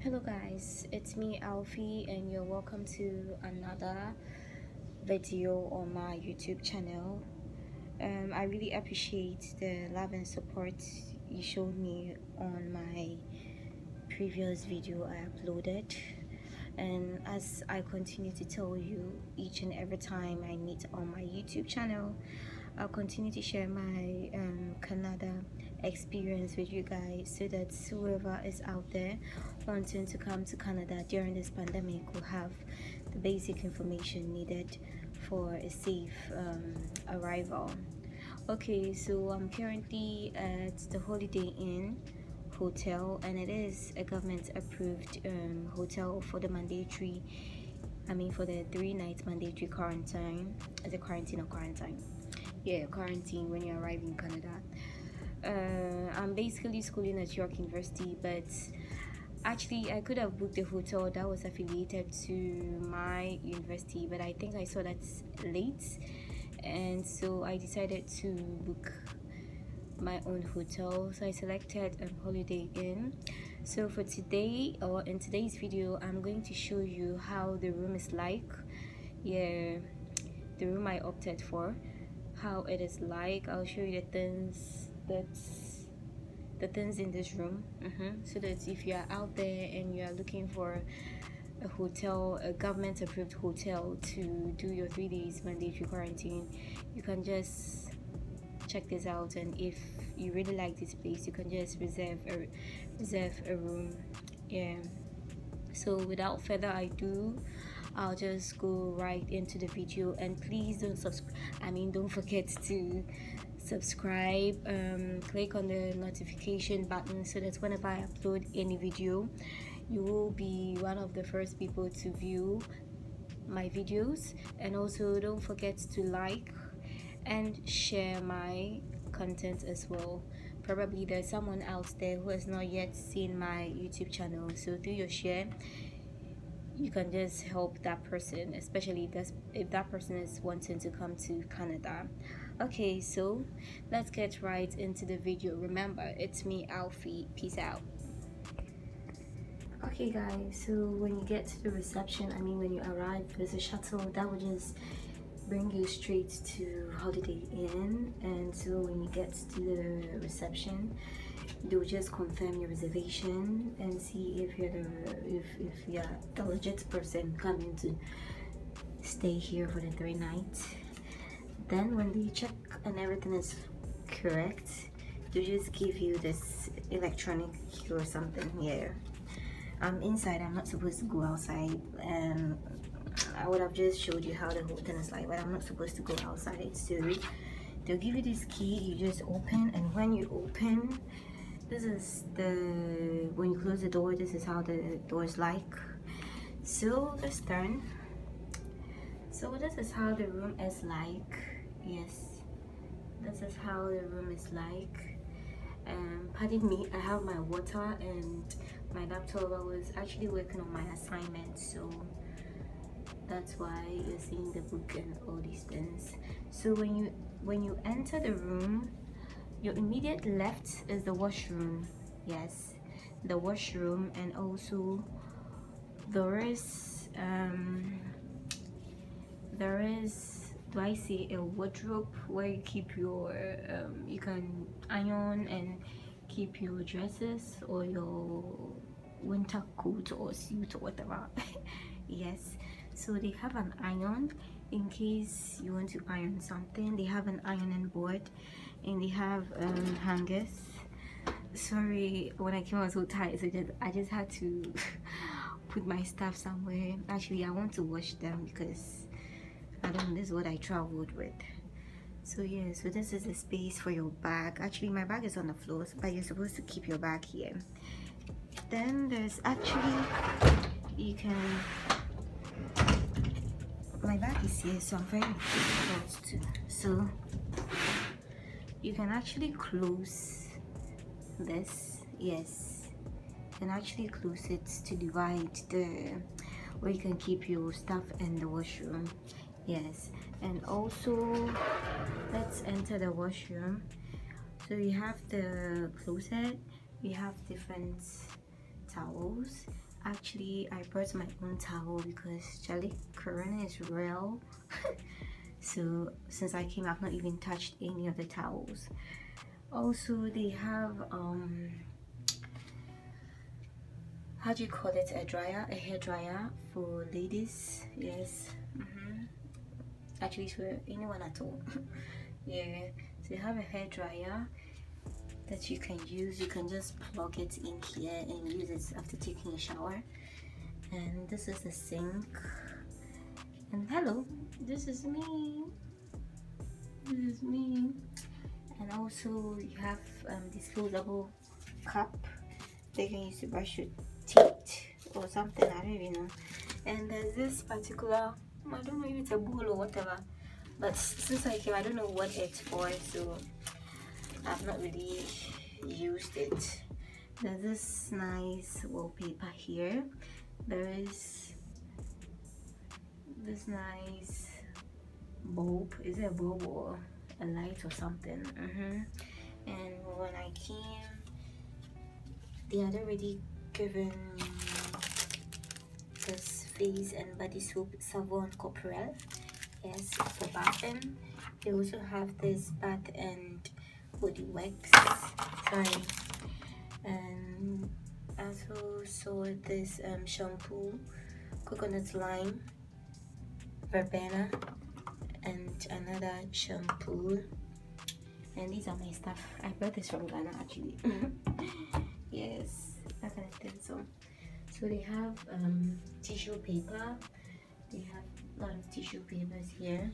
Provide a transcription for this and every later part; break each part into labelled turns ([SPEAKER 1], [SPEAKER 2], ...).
[SPEAKER 1] Hello guys, it's me Alfie and you're welcome to another video on my YouTube channel. I really appreciate the love and support you showed me on my previous video I uploaded, and as I continue to tell you each and every time I meet on my YouTube channel, I'll continue to share my Canada experience with you guys, so that whoever is out there wanting to come to Canada during this pandemic will have the basic information needed for a safe arrival. Okay, so I'm currently at the Holiday Inn hotel, and it is a government approved hotel for the for the 3 night mandatory quarantine. Is it quarantine or quarantine? Yeah, quarantine when you arrive in Canada. I'm basically schooling at York University, but actually I could have booked a hotel that was affiliated to my university, but I think I saw that late, and so I decided to book my own hotel. So I selected Holiday Inn. So for today, or in today's video, I'm going to show you how the room is like. Yeah, the room I opted for, how it is like. I'll show you the things in this room, so that if you are out there and you are looking for a hotel, a government approved hotel to do your 3 days mandatory quarantine, you can just check this out, and if you really like this place, you can just reserve a room. Yeah, so without further ado, I'll just go right into the video, and please don't forget to subscribe. Click on the notification button so that whenever I upload any video, you will be one of the first people to view my videos. And also don't forget to like and share my content as well. Probably there's someone out there who has not yet seen my YouTube channel, so through your share you can just help that person, especially if that person is wanting to come to Canada. Okay, so let's get right into the video. Remember, it's me Alfie. Peace out. Okay guys, so when you get to the reception, when you arrive, there's a shuttle that will just bring you straight to Holiday Inn. And so when you get to the reception, they'll just confirm your reservation and see if you're the legit person coming to stay here for the 3 nights. Then when they check and everything is correct, they'll just give you this electronic key or something here. I'm inside, I'm not supposed to go outside, and I would have just showed you how the whole thing is like, but I'm not supposed to go outside. So they'll give you this key, you just open, and when you open, this is when you close the door, this is how the door is like. So let's turn. So this is how the room is like. Yes, this is how the room is like. Pardon me, I have my water and my laptop. I was actually working on my assignment, so that's why you're seeing the book and all these things. So when you enter the room, your immediate left is the washroom. Yes, the washroom. And also there is do I say a wardrobe where you keep your you can iron and keep your dresses or your winter coat or suit or whatever. Yes, so they have an iron in case you want to iron something. They have an ironing board, and they have hangers. Sorry, when I came I was so tired, so I just had to put my stuff somewhere. Actually, I want to wash them because I don't know, this is what I traveled with. So yeah, so this is a space for your bag. Actually, my bag is on the floor, but you're supposed to keep your bag here. Then there's actually, you can, my bag is here, so I'm very close to. So you can actually close this. Yes, you can actually close it to divide where you can keep your stuff in the washroom. Yes, and also let's enter the washroom. So we have the closet, we have different towels, Actually, I brought my own towel because Charlie, Corona is real. So since I came, I've not even touched any of the towels. Also, they have how do you call it, a dryer, a hair dryer for ladies. Yes. Actually, it's for anyone at all. Yeah, so you have a hair dryer that you can use. You can just plug it in here and use it after taking a shower. And this is the sink. And hello, this is me. This is me. And also you have disposable cup they can use to brush your teeth or something. I don't even know. And there's this particular, I don't know if it's a bowl or whatever, but since I came, I don't know what it's for, so I've not really used it. There's this nice wallpaper here. There is this nice bulb. Is it a bulb or a light or something? And when I came, they had already given this face and body soap, Savon Corporel, yes, for bathing. They also have this bath and body wax, sorry. And I also saw this shampoo, coconut lime, verbena, and another shampoo. And these are my stuff. I bought this from Ghana actually. Yes, that kind of thing. So they have tissue paper. They have a lot of tissue papers here.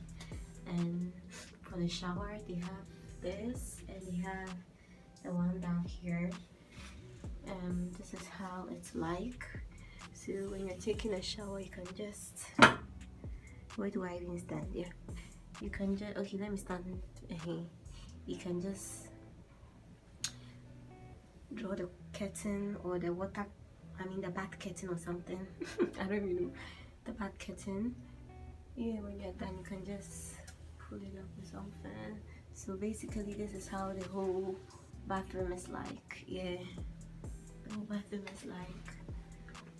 [SPEAKER 1] And for the shower, they have this, and they have the one down here. This is how it's like. So when you're taking a shower, you can just, where do I even stand there? You can just, okay, let me stand here. You can just draw the curtain or the water, the bath curtain or something. I don't even know, the bath curtain. Yeah, when you're done, you can just pull it up or something. So basically, this is how the whole bathroom is like. Yeah, the whole bathroom is like.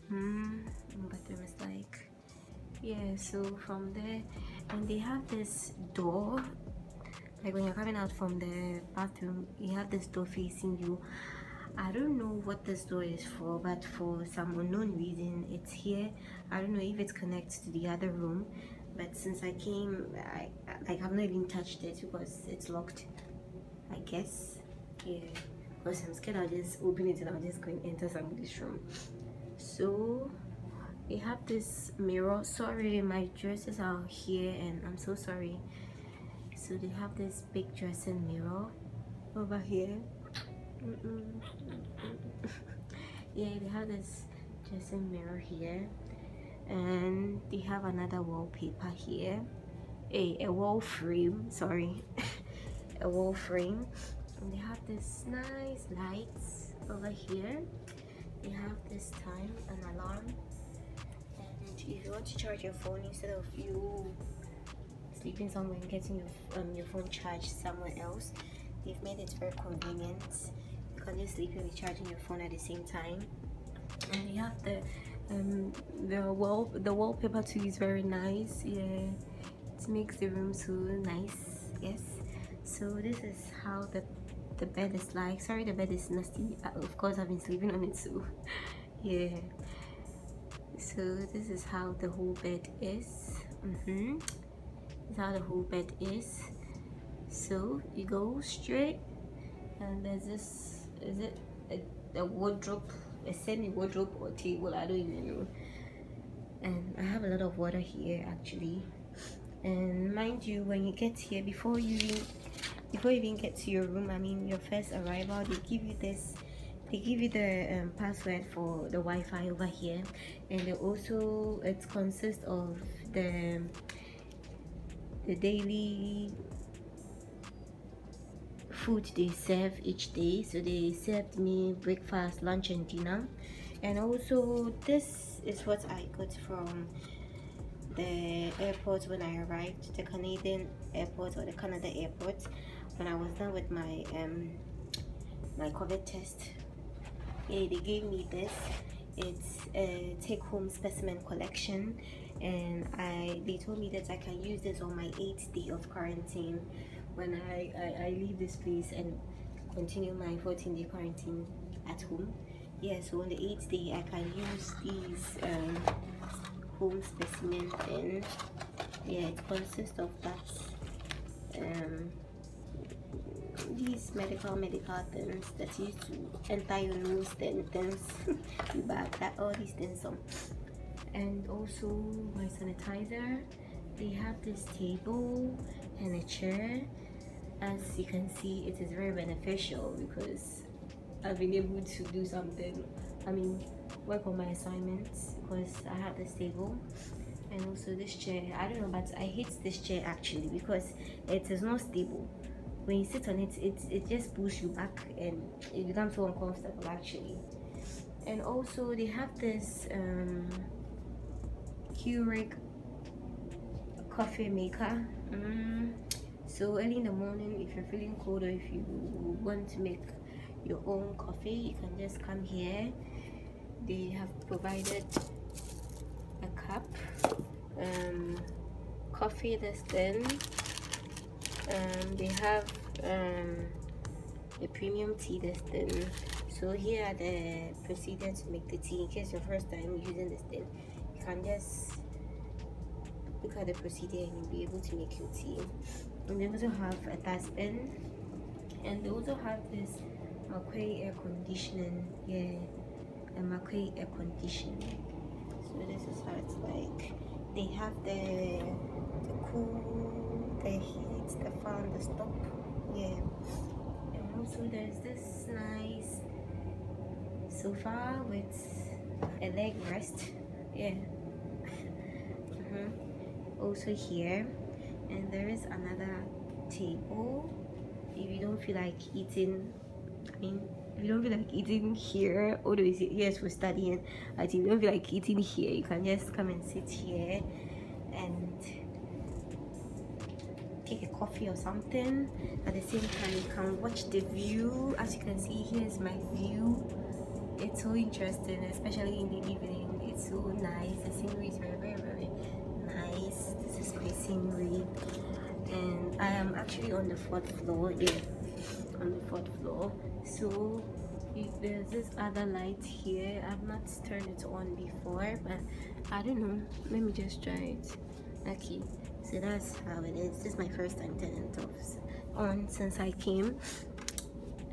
[SPEAKER 1] Bathroom is like. Yeah, so from there, and they have this door. Like when you're coming out from the bathroom, you have this door facing you. I don't know what this door is for, but for some unknown reason it's here. I don't know if it connects to the other room, but since I came, I have not even touched it because it's locked, I guess. Yeah, because I'm scared I'll just open it and I'll just go and enter somebody's room. So they have this mirror. Sorry, my dresses are here and I'm so sorry. So they have this big dressing mirror over here. Yeah, they have this dressing mirror here, and they have another wallpaper here, a wall frame, sorry. A wall frame, and they have this nice lights over here. They have this time, an alarm, and if you want to charge your phone instead of you sleeping somewhere and getting your phone charged somewhere else, they've made it very convenient. You can just sleep and be charging your phone at the same time. And they have the wallpaper too is very nice. Yeah, it makes the room so nice. Yes. So this is how the bed is like. Sorry, the bed is nasty. Of course, I've been sleeping on it too. Yeah. So this is how the whole bed is. This is how the whole bed is. So you go straight, and there's this, is it a wardrobe, a semi wardrobe or table, I don't even know. And I have a lot of water here actually. And mind you, when you get here, before you even get to your room, your first arrival, they give you this, they give you the password for the Wi-Fi over here. And they also, it consists of the daily food they serve each day. So they served me breakfast, lunch and dinner. And also this is what I got from the airport when I arrived, the Canadian airport or the Canada airport, when I was done with my my COVID test. Yeah, they gave me this. It's a take-home specimen collection, and they told me that I can use this on my 8th day of quarantine when I leave this place and continue my 14-day quarantine at home. Yeah, so on the 8th day I can use these home specimen thing. Yeah, it consists of that these medical things that used to enter your nose, then things you bag that, all these things on. And also my sanitizer. They have this table and a chair. As you can see, it is very beneficial because I've been able to do something, work on my assignments, because I have this table. And also this chair, I don't know, but I hate this chair actually because it is not stable. When you sit on it, it just pushes you back and it becomes so uncomfortable actually. And also they have this Keurig coffee maker. So early in the morning, if you're feeling cold or if you want to make your own coffee, you can just come here. They have provided a cup, coffee this thin. They have a premium tea this thin. So here are the procedures to make the tea. In case your first time using this thing, you can just look at the procedure and you'll be able to make your tea. And they also have a dustbin, and they also have this McQuay air conditioning. Yeah, a McQuay air conditioning. So this is how it's like. They have the cool, the heat, the fan, the stop. Yeah, and also there's this nice sofa with a leg rest. Yeah. Also here, and there is another table. If you don't feel like eating, if you don't feel like eating here, although yes, we're studying, but if you don't feel like eating here, you can just come and sit here and take a coffee or something. At the same time, you can watch the view. As you can see, here's my view. It's so interesting, especially in the evening. It's so nice. The scenery is very, very, very nice. This is my scenery, and I am actually on the 4th floor. Yeah, on the 4th floor. So there's this other light here. I've not turned it on before, but I don't know, let me just try it. Okay, so that's how it is. This is my first time turning it on since I came.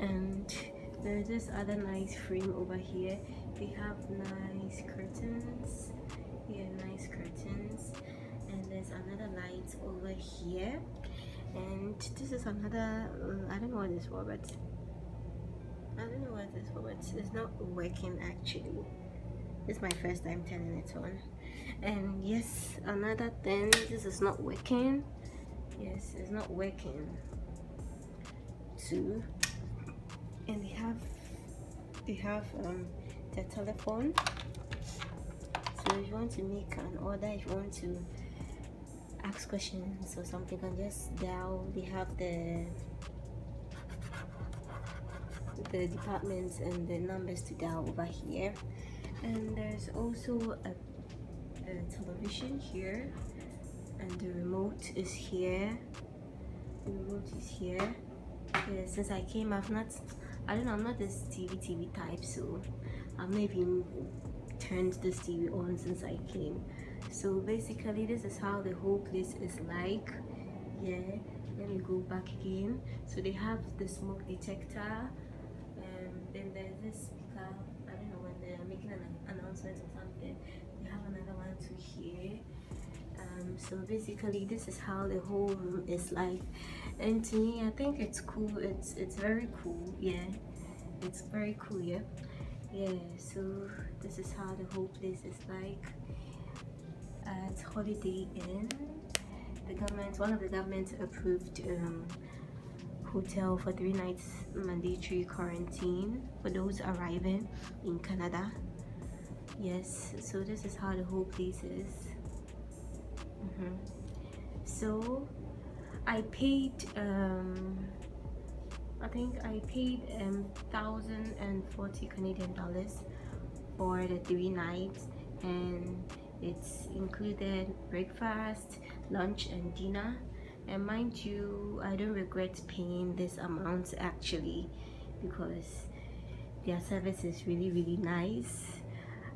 [SPEAKER 1] And there's this other nice frame over here. They have nice curtains. Yeah, nice curtains. And there's another light over here, and this is another I don't know what this for, but it's not working actually. This is my first time turning it on. And yes, another thing, this is not working. Yes, it's not working too. And they have the telephone. So if you want to make an order, if you want to ask questions or something, you can just dial. They have the departments and the numbers to dial over here. And there's also a television here, and the remote is here. The remote is here. Yeah, since I came, I'm not this TV type, so I've not even turned this TV on since I came. So basically, this is how the whole place is like. Yeah, let me go back again. So they have the smoke detector, then there's this speaker. I don't know when they're making an announcement or something. They have another one to here. So basically, this is how the whole room is like, and to me, I think it's cool. It's very cool. Yeah, it's very cool. Yeah. So this is how the whole place is like at Holiday Inn. One of the government approved hotel for 3 nights mandatory quarantine for those arriving in Canada. Yes, so this is how the whole place is. So I paid I think I paid 1,040 Canadian dollars for the 3 nights, and it's included breakfast, lunch, and dinner. And mind you, I don't regret paying this amount actually, because their service is really nice.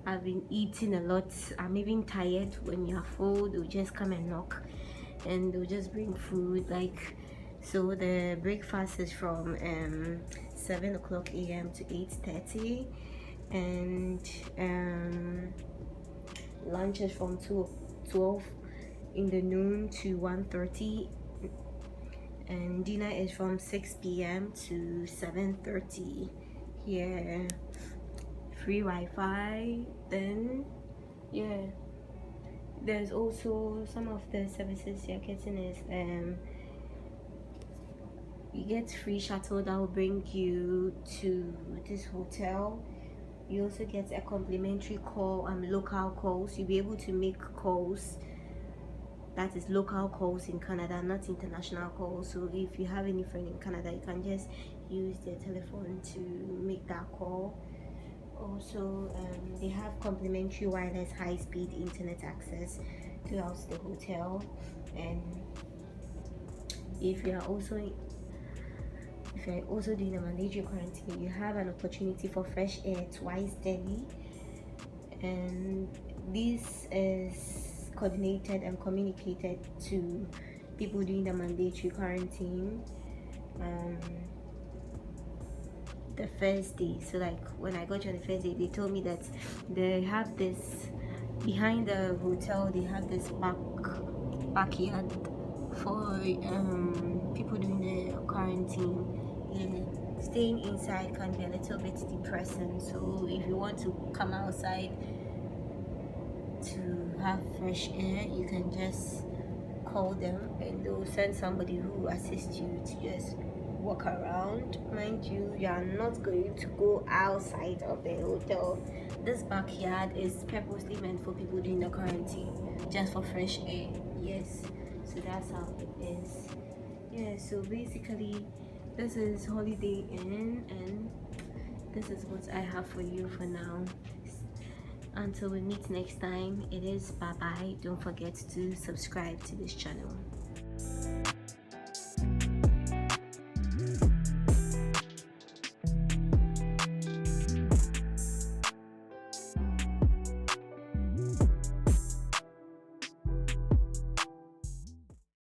[SPEAKER 1] I've been eating a lot. I'm even tired. When you're full, they'll just come and knock and they'll just bring food. Like, so the breakfast is from 7 o'clock a.m. to 8:30, and lunch is from 12 in the noon to 1:30, and dinner is from 6 p.m. to 7:30. Yeah, free Wi-Fi. Then yeah, there's also some of the services you're getting is you get free shuttle that will bring you to this hotel. You also get a complimentary call, local calls. You'll be able to make calls, that is local calls in Canada, not international calls. So if you have any friend in Canada, you can just use their telephone to make that call. Also, they have complimentary wireless high-speed internet access throughout the hotel. And if you're also doing a mandatory quarantine, you have an opportunity for fresh air twice daily, and this is coordinated and communicated to people doing the mandatory quarantine the first day. So like when I got you on the first day, they told me that they have this behind the hotel, they have this backyard for people doing the quarantine. Yeah, staying inside can be a little bit depressing, so if you want to come outside to have fresh air, you can just call them and they'll send somebody who will assist you to just walk around. Mind you, you are not going to go outside of the hotel. This backyard is purposely meant for people doing the quarantine, just for fresh air. Yes, so that's how it is. Yeah, so basically this is Holiday Inn, and this is what I have for you for now. Until we meet next time, it is bye bye. Don't forget to subscribe to this channel.